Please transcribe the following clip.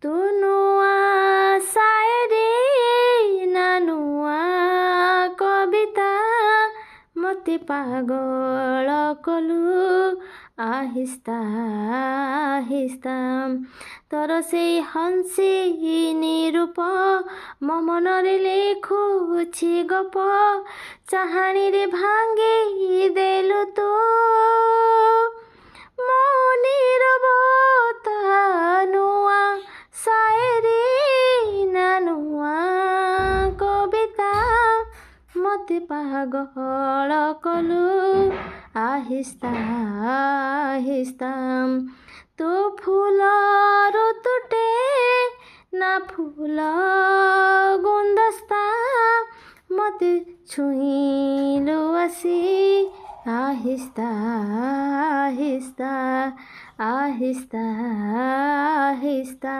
ତୁ ନୂଆ ସାଏରୀ ନା ନୂଆ କବିତା ମତେ ପାଗଳ କଲୁ আহিସ୍ତା আহিସ୍ତା ତୋର ସେଇ ହଂସିନୀ ରୂପ ମୋ ମନରେ ଲେଖୁଛି ଗପ ଚାହାଣୀରେ ଭାଙ୍ଗି ଦେଲୁ ତୁ ମୋ ନିରବତା ନୂଆ ସାଏରୀ ନା ନୂଆ କବିତା ମତେ ପାଗଳ କଲୁ আহিସ୍ତା আহিସ୍ତା ତୁ ଫୁଲରୁ ତୁଟେ ନା ଫୁଲ ଗୁନ୍ଦସ୍ତା ମତେ ଛୁଇଁଲୁ ଆସି আহিସ୍ତା আহিସ୍ତା আহিସ୍ତା আহিସ୍ତା